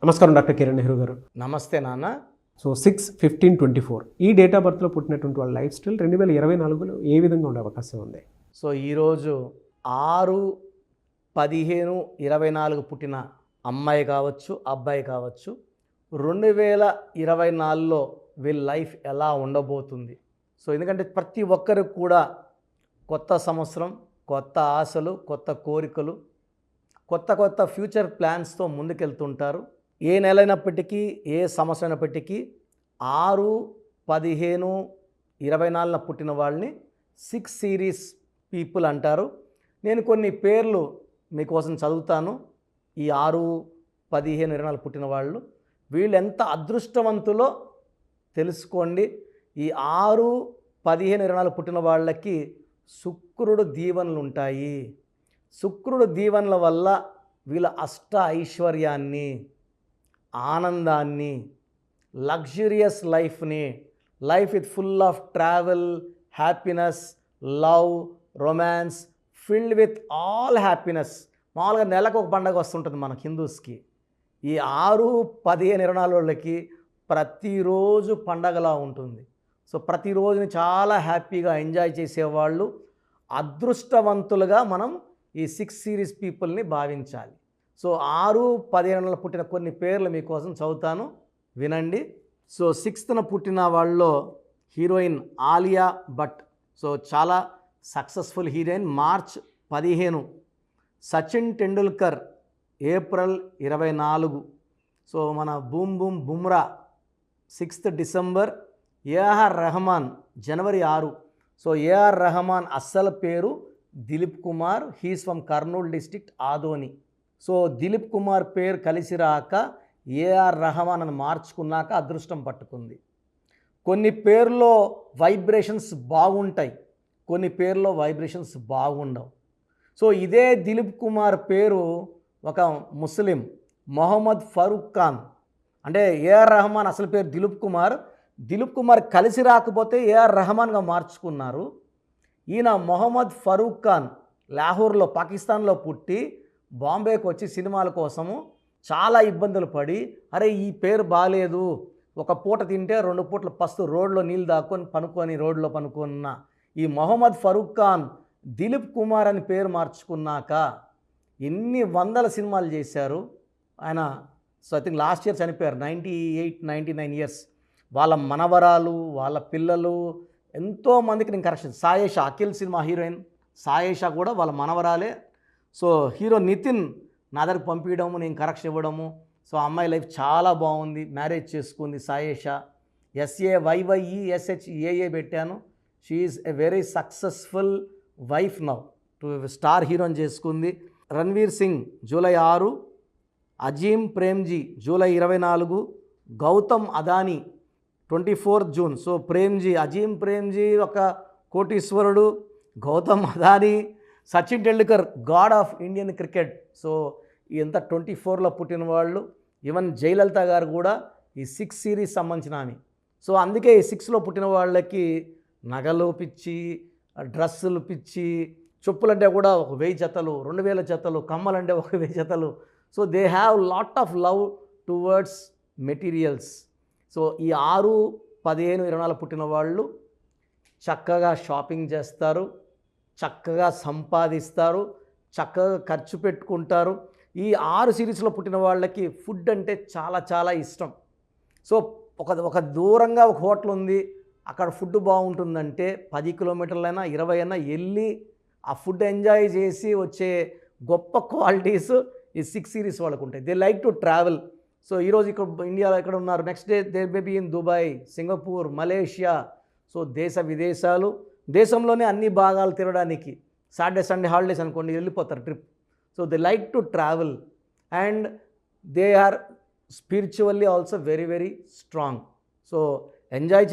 నమస్కారం డాక్టర్ కిరణ్ నెహ్రూ గారు. నమస్తే నాన్న. సో 6/15/24 ఈ డేట్ ఆఫ్ బర్త్లో పుట్టినటువంటి వాళ్ళ లైఫ్ స్టైల్ 2024లో ఏ విధంగా ఉండే అవకాశం ఉంది? సో ఈరోజు 6/15/24 పుట్టిన అమ్మాయి కావచ్చు, అబ్బాయి కావచ్చు, 2024లో వీళ్ళ లైఫ్ ఎలా ఉండబోతుంది? సో ఎందుకంటే ప్రతి ఒక్కరికి కూడా కొత్త సంవత్సరం, కొత్త ఆశలు, కొత్త కోరికలు, కొత్త ఫ్యూచర్ ప్లాన్స్తో ముందుకెళ్తుంటారు. ఏ నెల అయినప్పటికీ, ఏ సంవత్సరం అయినప్పటికీ 6/15/24 పుట్టిన వాళ్ళని 6 సిరీస్ పీపుల్ అంటారు. నేను కొన్ని పేర్లు మీకోసం చదువుతాను. ఈ 6/15/24 పుట్టిన వాళ్ళు వీళ్ళు ఎంత అదృష్టవంతులో తెలుసుకోండి. ఈ 6/15/24 పుట్టిన వాళ్ళకి శుక్రుడు దీవెనలు ఉంటాయి. శుక్రుడు దీవెనల వల్ల వీళ్ళ అష్ట ఐశ్వర్యాన్ని, ఆనందాన్ని, లగ్జరియస్ లైఫ్ని, life with full of travel, happiness, love, romance, filled with all happiness. మామూలుగా నెలకు ఒక పండగ వస్తుంటుంది మన హిందూస్కి. ఈ 6/15/24 వాళ్ళకి ప్రతిరోజు పండగలా ఉంటుంది. సో ప్రతిరోజుని చాలా హ్యాపీగా ఎంజాయ్ చేసేవాళ్ళు అదృష్టవంతులుగా మనం ఈ 6 సిరీస్ పీపుల్ని భావించాలి. సో 6/15/24 పుట్టిన కొన్ని పేర్లు మీకోసం చదువుతాను, వినండి. సో 6th పుట్టిన వాళ్ళలో హీరోయిన్ ఆలియా భట్. సో చాలా successful heroine. March 15. Sachin Tendulkar April 24. So మన బూమ్ Bumrah 6th December. A R Rahman January 6. So A R Rahman అస్సలు పేరు Dilip Kumar. He's from Kurnool district, Adoni. So Dilip Kumar పేరు కలిసి రాక ఏఆర్ రెహమాన్ అని మార్చుకున్నాక అదృష్టం పట్టుకుంది. కొన్ని పేర్లో వైబ్రేషన్స్ బాగుంటాయి, కొన్ని పేర్లో వైబ్రేషన్స్ బాగుండవు. సో ఇదే దిలీప్ కుమార్ పేరు ఒక ముస్లిం మొహమ్మద్ ఫరూక్ ఖాన్, అంటే ఏఆర్ రెహమాన్ అసలు పేరు దిలీప్ కుమార్ కలిసి రాకపోతే ఏఆర్ రెహమాన్గా మార్చుకున్నారు. ఈయన మొహమ్మద్ ఫరూక్ ఖాన్ లాహోర్లో, పాకిస్తాన్లో పుట్టి బాంబేకి వచ్చి సినిమాల కోసము చాలా ఇబ్బందులు పడి, అరే ఈ పేరు బాగాలేదు, ఒక పూట తింటే 2 పూటలు పస్తు రోడ్లో నీళ్ళు దాక్కొని రోడ్లో పనుకున్న ఈ మొహమ్మద్ ఫరూక్ ఖాన్ దిలీప్ కుమార్ అని పేరు మార్చుకున్నాక ఎన్ని వందల సినిమాలు చేశారు ఆయన. So I think last year చనిపోయారు, 98-99 ఇయర్స్. వాళ్ళ మనవరాలు, వాళ్ళ పిల్లలు ఎంతోమందికి నేను కరెక్షన్. సాయేషా, అఖిల్ సినిమా హీరోయిన్ సాయేషా కూడా వాళ్ళ మనవరాలే. సో హీరో నితిన్ నా దగ్గరకు పంపించడము, నేను కరెక్షన్ ఇవ్వడము. సో అమ్మాయి లైఫ్ చాలా బాగుంది, మ్యారేజ్ చేసుకుంది సాయేషా. SAYYESHAA పెట్టాను. She is a very successful wife now, to star హీరోని చేసుకుంది. Ranveer Singh July 6. Azim Premji July 24. Gautam Adani 24th June. So Azim Premji ఒక కోటీశ్వరుడు, Gautam Adani, Sachin Tendulkar god of Indian cricket. So ఇంత 24లో పుట్టిన వాళ్ళు. ఈవెన్ జయలలిత గారు కూడా ఈ 6 సిరీస్ సంబంధించిన ఆమె. సో అందుకే ఈ 6లో పుట్టిన వాళ్ళకి నగలు పిచ్చి, డ్రెస్సులు పిచ్చి, చెప్పులంటే కూడా 1000 జతలు, 2000 జతలు, కమ్మలంటే 1000 జతలు. So they have lot of love towards materials. So ఈ 6/15/24 పుట్టిన వాళ్ళు చక్కగా షాపింగ్ చేస్తారు, చక్కగా సంపాదిస్తారు, చక్కగా ఖర్చు పెట్టుకుంటారు. ఈ 6 సిరీస్లో పుట్టిన వాళ్ళకి ఫుడ్ అంటే చాలా చాలా ఇష్టం. సో ఒక దూరంగా ఒక హోటల్ ఉంది, అక్కడ ఫుడ్ బాగుంటుందంటే 10 కిలోమీటర్లైనా 20 అయినా వెళ్ళి ఆ ఫుడ్ ఎంజాయ్ చేసి వచ్చే గొప్ప క్వాలిటీస్ ఈ 6 సిరీస్ వాళ్ళకు ఉంటాయి. They like to travel. So ఈరోజు ఇక్కడ ఇండియాలో ఎక్కడ ఉన్నారు, next day they may be in Dubai, Singapore, Malaysia. So దేశ విదేశాలు, దేశంలోనే అన్ని భాగాలు తిరగడానికి సాటర్డే సండే హాలిడేస్ అనుకోండి వెళ్ళిపోతారు trip. So they like to travel and they are spiritually also very very strong. So enjoy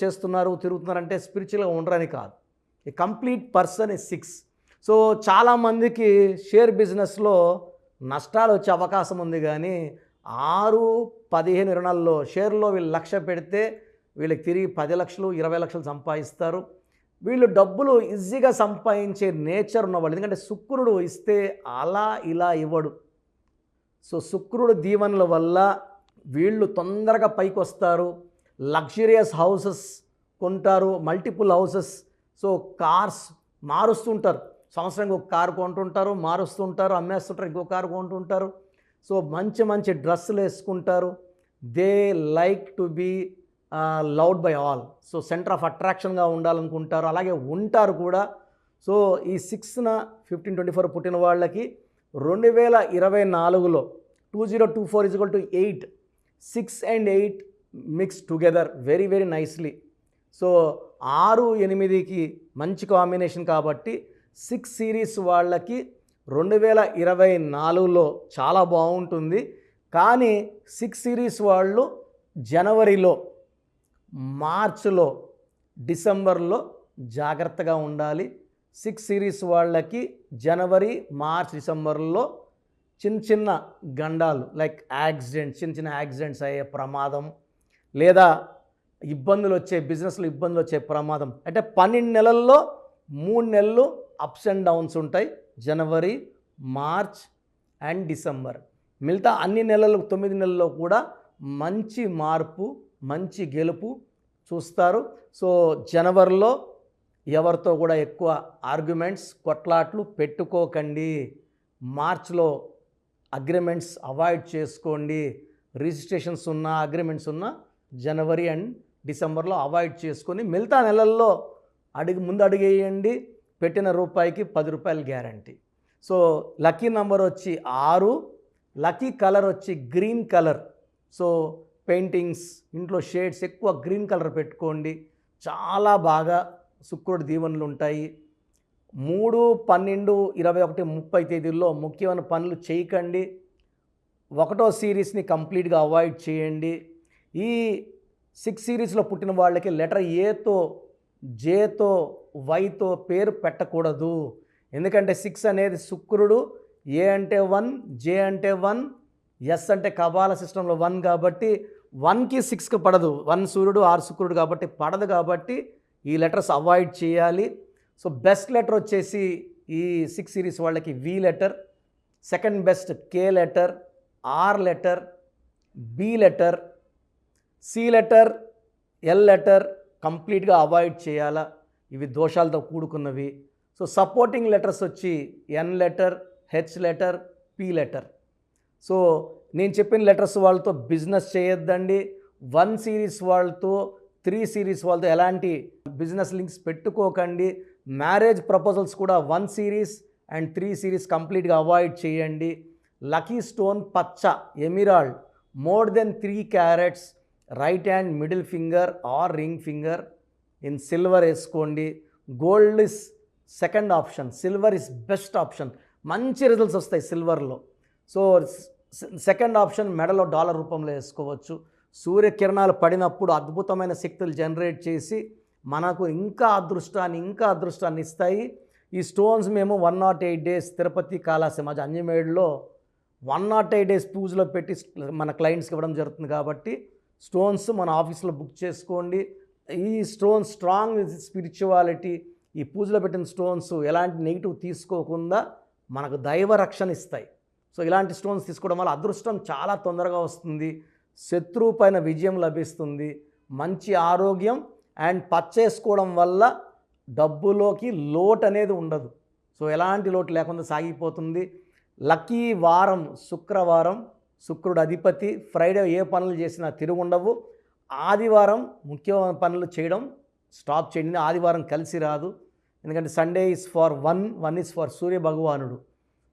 చేస్తున్నారు, తిరుగుతున్నారంటే స్పిరిచువల్గా ఉండరని కాదు. A complete person is 6. So చాలామందికి షేర్ బిజినెస్లో నష్టాలు వచ్చే అవకాశం ఉంది, కానీ 6/15/24లో షేర్లో వీళ్ళు 1,00,000 పెడితే వీళ్ళకి తిరిగి 10 లక్షలు 20 లక్షలు సంపాదిస్తారు. వీళ్ళు డబ్బులు ఈజీగా సంపాదించే నేచర్ ఉన్నవాళ్ళు. ఎందుకంటే శుక్రుడు ఇస్తే అలా ఇలా ఇవ్వడు. సో శుక్రుడు దీవెనల వల్ల వీళ్ళు తొందరగా పైకి వస్తారు, లగ్జరియస్ హౌసెస్ కొంటారు, మల్టిపుల్ హౌసెస్. సో కార్స్ మారుస్తుంటారు, సంవత్సరానికి ఒక కారు కొంటుంటారు, మారుస్తుంటారు, అమ్మేస్తుంటారు, ఇంకో కారు కొంటుంటారు. సో మంచి మంచి డ్రెస్సులు వేసుకుంటారు. They like to be loved by all. So centre of అట్రాక్షన్గా ఉండాలనుకుంటారు, అలాగే ఉంటారు కూడా. సో ఈ 6న 1524 పుట్టిన వాళ్ళకి 2024లో 2024 8, 6 and 8 mix together very very nicely. So 6, 8కి మంచి కాంబినేషన్ కాబట్టి 6 సిరీస్ వాళ్ళకి 2024లో చాలా బాగుంటుంది. కానీ 6 సిరీస్ వాళ్ళు జనవరిలో, మార్చిలో, డిసెంబర్లో జాగ్రత్తగా ఉండాలి. 6 సిరీస్ వాళ్ళకి జనవరి, మార్చ్, డిసెంబర్లో చిన్న చిన్న గండాలు లైక్ యాక్సిడెంట్స్, చిన్న చిన్న యాక్సిడెంట్స్ అయ్యే ప్రమాదం, లేదా ఇబ్బందులు వచ్చే, బిజినెస్లో ఇబ్బందులు వచ్చే ప్రమాదం. అంటే 12 నెలల్లో 3 నెలలు అప్స్ అండ్ డౌన్స్ ఉంటాయి, జనవరి, మార్చ్ అండ్ డిసెంబర్. మిగతా అన్ని నెలలు 9 నెలల్లో కూడా మంచి మార్పు, మంచి గెలుపు చూస్తారు. సో జనవరిలో ఎవరితో కూడా ఎక్కువ ఆర్గ్యుమెంట్స్, కొట్లాట్లు పెట్టుకోకండి. మార్చ్లో అగ్రిమెంట్స్ అవాయిడ్ చేసుకోండి. రిజిస్ట్రేషన్స్ ఉన్న, అగ్రిమెంట్స్ ఉన్న జనవరి అండ్ డిసెంబర్లో అవాయిడ్ చేసుకొని మిగతా నెలల్లో ముందు అడుగేయండి. పెట్టిన రూపాయికి 10 రూపాయలు గ్యారంటీ. సో లక్కీ నెంబర్ వచ్చి 6, లక్కీ కలర్ వచ్చి గ్రీన్ కలర్. సో పెయింటింగ్స్, ఇంట్లో షేడ్స్ ఎక్కువ గ్రీన్ కలర్ పెట్టుకోండి, చాలా బాగా శుక్రుడి దీవెనలు ఉంటాయి. 3, 12, 21, 30 తేదీల్లో ముఖ్యమైన పనులు చేయకండి. 1వ సిరీస్ని కంప్లీట్గా అవాయిడ్ చేయండి. ఈ 6 సిరీస్లో పుట్టిన వాళ్ళకి లెటర్ ఏతో, జేతో, వైతో పేరు పెట్టకూడదు. ఎందుకంటే 6 అనేది శుక్రుడు, ఏ అంటే 1, జే అంటే 1, ఎస్ అంటే కబాల సిస్టంలో 1 కాబట్టి 1కి 6కి పడదు. 1 సూర్యుడు, 6 శుక్రుడు కాబట్టి పడదు. కాబట్టి ఈ లెటర్స్ అవాయిడ్ చేయాలి. సో బెస్ట్ లెటర్ వచ్చేసి ఈ 6 సిరీస్ వాళ్ళకి V letter, second best K letter, R letter, B letter, C letter, L letter కంప్లీట్గా అవాయిడ్ చేయాలా, ఇవి దోషాలతో కూడుకున్నవి. సో సపోర్టింగ్ లెటర్స్ వచ్చి N letter, H letter, P letter. So నేను చెప్పిన లెటర్స్ వాళ్ళతో బిజినెస్ చేయొద్దండి. 1 సిరీస్ వాళ్ళతో, 3 సిరీస్ వాళ్ళతో ఎలాంటి బిజినెస్ లింక్స్ పెట్టుకోకండి. మ్యారేజ్ ప్రపోజల్స్ కూడా 1 సిరీస్ అండ్ 3 సిరీస్ కంప్లీట్గా అవాయిడ్ చేయండి. లక్కీ స్టోన్ పచ్చ, emerald, more than 3 carats, right hand middle finger or ring finger in silver వేసుకోండి. Gold is second option, silver is best option. మంచి results వస్తాయి సిల్వర్లో. So second option మెడలో dollar రూపంలో వేసుకోవచ్చు. సూర్యకిరణాలు పడినప్పుడు అద్భుతమైన శక్తులు జనరేట్ చేసి మనకు ఇంకా అదృష్టాన్ని ఇస్తాయి. ఈ స్టోన్స్ మేము 108 డేస్ తిరుపతి కాళాసమాజ్ అంజమేడ్లో 108 డేస్ పూజలో పెట్టి మన క్లయింట్స్కి ఇవ్వడం జరుగుతుంది. కాబట్టి స్టోన్స్ మన ఆఫీస్లో బుక్ చేసుకోండి. ఈ స్టోన్స్ స్ట్రాంగ్ స్పిరిచువాలిటీ, ఈ పూజలో పెట్టిన స్టోన్స్ ఎలాంటి నెగిటివ్ తీసుకోకుండా మనకు దైవ రక్షణ ఇస్తాయి. సో ఇలాంటి స్టోన్స్ తీసుకోవడం వల్ల అదృష్టం చాలా తొందరగా వస్తుంది, శత్రువు పైన విజయం లభిస్తుంది, మంచి ఆరోగ్యం అండ్ పచ్చేసుకోవడం వల్ల డబ్బులోకి లోటు అనేది ఉండదు. సో ఎలాంటి లోటు లేకుండా సాగిపోతుంది. లక్కీ వారం శుక్రవారం, శుక్రుడు అధిపతి. ఫ్రైడే ఏ పనులు చేసినా తిరుగుండవు. ఆదివారం ముఖ్యమైన పనులు చేయడం స్టాప్ చేయండి. ఆదివారం కలిసి రాదు, ఎందుకంటే Sunday is for one is for Surya భగవానుడు.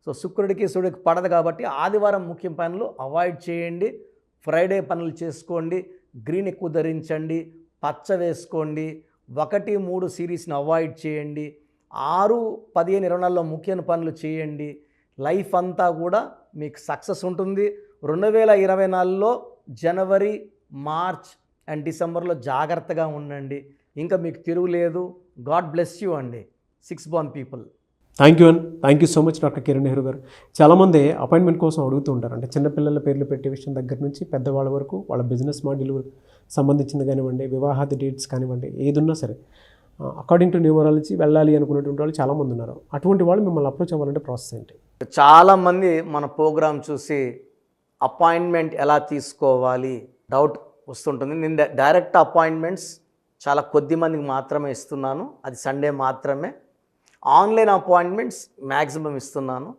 సో శుక్రుడికి సూర్యుడికి పడదు కాబట్టి ఆదివారం ముఖ్య పనులు అవాయిడ్ చేయండి. ఫ్రైడే పనులు చేసుకోండి. గ్రీన్ ఎక్కువ ధరించండి, పచ్చ వేసుకోండి. 1, 3 సిరీస్ని అవాయిడ్ చేయండి. 6, 15, 24లో ముఖ్యమైన పనులు చేయండి. లైఫ్ అంతా కూడా మీకు సక్సెస్ ఉంటుంది. 2024లో జనవరి, మార్చ్ అండ్ డిసెంబర్లో జాగ్రత్తగా ఉండండి. ఇంకా మీకు తిరుగులేదు. గాడ్ బ్లెస్ యూ అండి 6 born people. Thank you so much doctor Kiran Nehru గారు. చాలామంది అపాయింట్మెంట్ కోసం అడుగుతూ ఉంటారు. అంటే చిన్నపిల్లల పేర్లు పెట్టే విషయం దగ్గర నుంచి పెద్దవాళ్ళ వరకు, వాళ్ళ బిజినెస్ మాడ్యూల్ సంబంధించింది కానివ్వండి, వివాహాది డేట్స్ కానివ్వండి, ఏదున్నా సరే అకార్డింగ్ టు న్యూమరాలజీ వెళ్ళాలి అనుకునేటువంటి వాళ్ళు చాలామంది ఉన్నారు. అటువంటి వాళ్ళు మిమ్మల్ని అప్రోచ్ అవ్వాలంటే ప్రాసెస్ ఏంటి? చాలామంది మన ప్రోగ్రామ్ చూసి అపాయింట్మెంట్ ఎలా తీసుకోవాలి డౌట్ వస్తుంటుంది. నేను డైరెక్ట్ అపాయింట్మెంట్స్ చాలా కొద్ది మందికి మాత్రమే ఇస్తున్నాను, అది సండే మాత్రమే. ఆన్లైన్ అపాయింట్మెంట్స్ మ్యాక్సిమం ఇస్తున్నాను.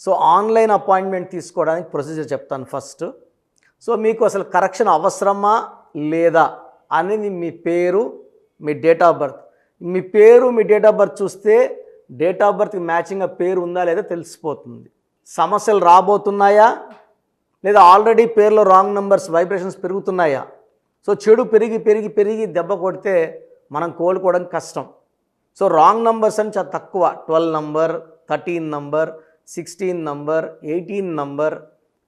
సో ఆన్లైన్ అపాయింట్మెంట్ తీసుకోవడానికి ప్రొసీజర్ చెప్తాను ఫస్ట్. సో మీకు అసలు కరెక్షన్ అవసరమా లేదా అనేది మీ పేరు, మీ డేట్ ఆఫ్ బర్త్. మీ పేరు, మీ డేట్ ఆఫ్ బర్త్ చూస్తే డేట్ ఆఫ్ బర్త్కి మ్యాచింగ్గా పేరు ఉందా లేదా తెలిసిపోతుంది. సమస్యలు రాబోతున్నాయా లేదా ఆల్రెడీ పేరులో రాంగ్ నెంబర్స్ వైబ్రేషన్స్ పెరుగుతున్నాయా? సో చెడు పెరిగి పెరిగి పెరిగి దెబ్బ కొడితే మనం కోలుకోవడం కష్టం. సో రాంగ్ నంబర్స్ అని చాలా తక్కువ. 12 number, 13 number, 16 number, 18 number,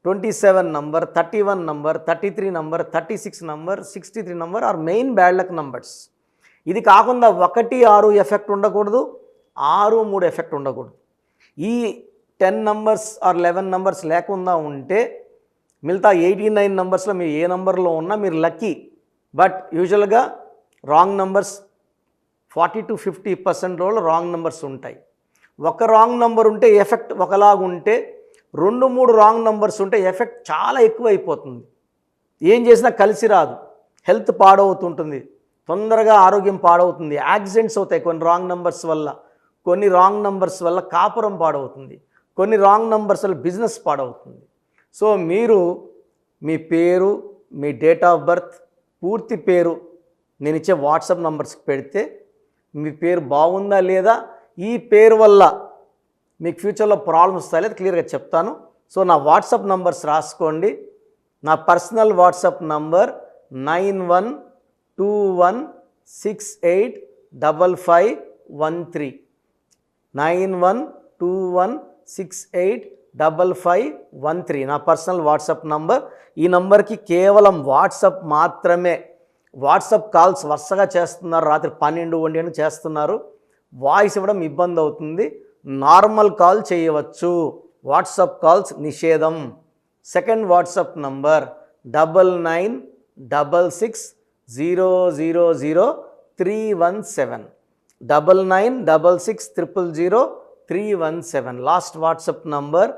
27 number, 31 number, 33 number, 36 number, 63 number are main bad luck numbers. ఇది కాకుండా 1, 6 ఎఫెక్ట్ ఉండకూడదు, 6, 3 ఎఫెక్ట్ ఉండకూడదు. ఈ 10 నంబర్స్ ఆర్ 11 నంబర్స్ లేకుండా ఉంటే మిగతా 89 నంబర్స్లో మీరు ఏ నంబర్లో ఉన్నా మీరు లక్కీ. బట్ యూజువల్గా రాంగ్ నంబర్స్ 40 to 50% రోజులు రాంగ్ నెంబర్స్ ఉంటాయి. ఒక రాంగ్ నెంబర్ ఉంటే ఎఫెక్ట్ ఒకలాగా ఉంటే 2, 3 రాంగ్ నెంబర్స్ ఉంటే ఎఫెక్ట్ చాలా ఎక్కువ అయిపోతుంది. ఏం చేసినా కలిసి రాదు, హెల్త్ పాడవుతుంటుంది, తొందరగా ఆరోగ్యం పాడవుతుంది, యాక్సిడెంట్స్ అవుతాయి కొన్ని రాంగ్ నెంబర్స్ వల్ల, కొన్ని రాంగ్ నెంబర్స్ వల్ల కాపురం పాడవుతుంది, కొన్ని రాంగ్ నెంబర్స్ వల్ల బిజినెస్ పాడవుతుంది. సో మీరు మీ పేరు, మీ డేట్ ఆఫ్ బర్త్, పూర్తి పేరు నేను ఇచ్చే వాట్సాప్ నంబర్స్కి పెడితే మీ పేరు బాగుందా లేదా, ఈ పేరు వల్ల మీకు ఫ్యూచర్లో ప్రాబ్లమ్స్ వస్తాయి లేదా క్లియర్గా చెప్తాను. సో నా వాట్సాప్ నంబర్స్ రాసుకోండి. నా పర్సనల్ వాట్సాప్ నంబర్ 9121685513 9121685513 నా పర్సనల్ వాట్సాప్ నంబర్. ఈ నంబర్కి కేవలం వాట్సాప్ మాత్రమే. వాట్సాప్ కాల్స్ వరుసగా చేస్తున్నారు, రాత్రి 12, 1 చేస్తున్నారు, వాయిస్ ఇవ్వడం ఇబ్బంది అవుతుంది. నార్మల్ కాల్ చేయవచ్చు, వాట్సాప్ కాల్స్ నిషేధం. Second WhatsApp number 9966000317 9966000317. Last WhatsApp number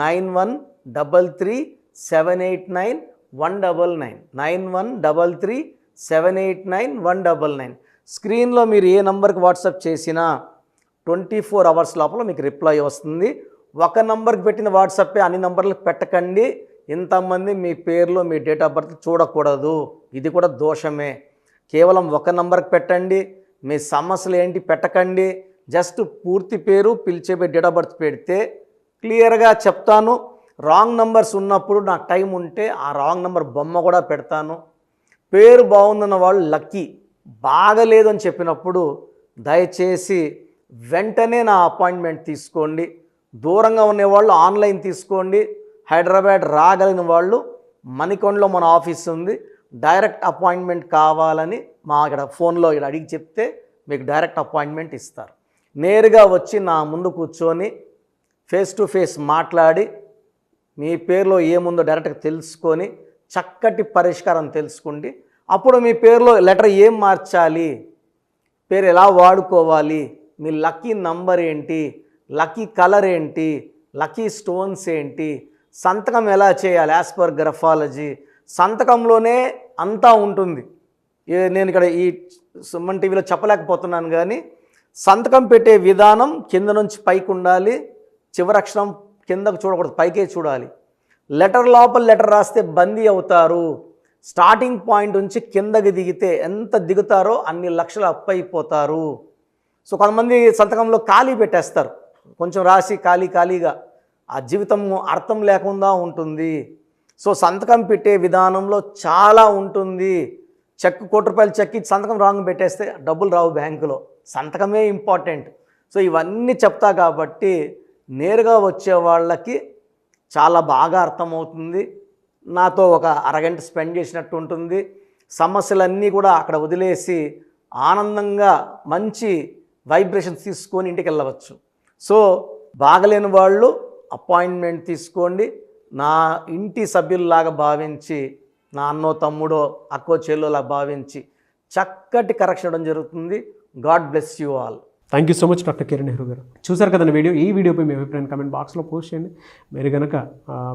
9133789199 9133789199. స్క్రీన్లో మీరు ఏ నంబర్కి వాట్సాప్ చేసినా 24 అవర్స్ లోపల మీకు రిప్లై వస్తుంది. ఒక నంబర్కి పెట్టిన వాట్సాపే అన్ని నంబర్లకు పెట్టకండి. ఇంతమంది మీ పేర్లో మీ డేట్ ఆఫ్ బర్త్ చూడకూడదు, ఇది కూడా దోషమే. కేవలం ఒక నంబర్కి పెట్టండి. మీ సమస్యలు ఏంటి పెట్టకండి, జస్ట్ పూర్తి పేరు, పిలిచే డేట్ ఆఫ్ బర్త్ పెడితే క్లియర్గా చెప్తాను. రాంగ్ నంబర్స్ ఉన్నప్పుడు నాకు టైం ఉంటే ఆ రాంగ్ నంబర్ బొమ్మ కూడా పెడతాను. పేరు బాగుందన్న వాళ్ళు లక్కీ, బాగలేదు అని చెప్పినప్పుడు దయచేసి వెంటనే నా అపాయింట్మెంట్ తీసుకోండి. దూరంగా ఉండేవాళ్ళు ఆన్లైన్ తీసుకోండి. హైదరాబాద్ రాగలిగిన వాళ్ళు మణికొండలో మన ఆఫీస్ ఉంది. డైరెక్ట్ అపాయింట్మెంట్ కావాలని మా ఇక్కడ ఫోన్లో ఇక్కడ అడిగి చెప్తే మీకు డైరెక్ట్ అపాయింట్మెంట్ ఇస్తారు. నేరుగా వచ్చి నా ముందు కూర్చొని ఫేస్ టు ఫేస్ మాట్లాడి మీ పేరులో ఏముందో డైరెక్ట్గా తెలుసుకొని చక్కటి పరిష్కారం తెలుసుకోండి. అప్పుడు మీ పేరులో లెటర్ ఏం మార్చాలి, పేరు ఎలా వాడుకోవాలి, మీ లక్కీ నంబర్ ఏంటి, లక్కీ కలర్ ఏంటి, లక్కీ స్టోన్స్ ఏంటి, సంతకం ఎలా చేయాలి యాజ్ పర్ గ్రఫాలజీ, సంతకంలోనే అంతా ఉంటుంది. నేను ఇక్కడ ఈ సుమన్ టీవీలో చెప్పలేకపోతున్నాను కానీ సంతకం పెట్టే విధానం కింద నుంచి పైకి ఉండాలి, చివరి అక్షరం కిందకు చూడకూడదు, పైకే చూడాలి. లెటర్ లోపల లెటర్ రాస్తే బందీ అవుతారు. స్టార్టింగ్ పాయింట్ నుంచి కిందకి దిగితే ఎంత దిగుతారో అన్ని లక్షలు అప్పైపోతారు. సో కొంతమంది సంతకంలో ఖాళీ పెట్టేస్తారు, కొంచెం రాసి ఖాళీగా ఆ జీవితం అర్థం లేకుండా ఉంటుంది. సో సంతకం పెట్టే విధానంలో చాలా ఉంటుంది. చెక్ ₹1 చెక్ ఇచ్చి సంతకం రాంగ్ పెట్టేస్తే డబ్బులు రావు బ్యాంకులో, సంతకమే ఇంపార్టెంట్. సో ఇవన్నీ చెప్తా కాబట్టి నేరుగా వచ్చే వాళ్ళకి చాలా బాగా అర్థమవుతుంది. నాతో ఒక అరగంట స్పెండ్ చేసినట్టు ఉంటుంది. సమస్యలన్నీ కూడా అక్కడ వదిలేసి ఆనందంగా మంచి వైబ్రేషన్స్ తీసుకొని ఇంటికి వెళ్ళవచ్చు. సో బాగలేని వాళ్ళు అపాయింట్మెంట్ తీసుకోండి. నా ఇంటి సభ్యుల్లాగా భావించి, నా అన్నో తమ్ముడో అక్కో చెల్లోలా భావించి చక్కటి కరెక్షన్ ఇవ్వడం జరుగుతుంది. God bless you all. Thank you so much doctor Kiran Nehru గారు. చూసారు కదండి వీడియో. ఈ వీడియోపై మీ అభిప్రాయం కామెంట్ బాక్స్లో పోస్ట్ చేయండి. మీరు కనుక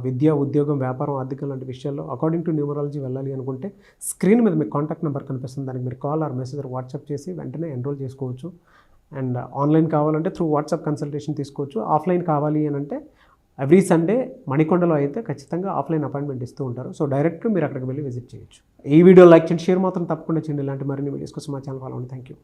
విద్య, ఉద్యోగం, వ్యాపారం, ఆర్థికం లాంటి విషయాల్లో అకార్డింగ్ టు న్యూమరాలజీ వెళ్ళాలి అనుకుంటే స్క్రీన్ మీద మీకు కాంటాక్ట్ నెంబర్ కనిపిస్తుంది. దానికి మీరు కాల్ ఆర్ మెసేజ్ వాట్సాప్ చేసి వెంటనే ఎన్రోల్ చేసుకోవచ్చు. అండ్ ఆన్లైన్ కావాలంటే త్రూ వాట్సాప్ కన్సల్టేషన్ తీసుకోవచ్చు. ఆఫ్లైన్ కావాలి అని అంటే ఎవ్రీ సండే మణికొండలో అయితే ఖచ్చితంగా ఆఫ్లైన్ అపాయింట్మెంట్ ఇస్తూ ఉంటారు. సో డైరెక్ట్గా మీరు అక్కడికి వెళ్ళి విజిట్ చేయొచ్చు. ఈ వీడియో లైక్ చేయండి, షేర్ మాత్రం తప్పకుండా చేయండి. ఇలాంటి మరిన్ని వీడియోస్ కోసం మా ఛానల్ ఫాలో అవ్వండి. Thank you.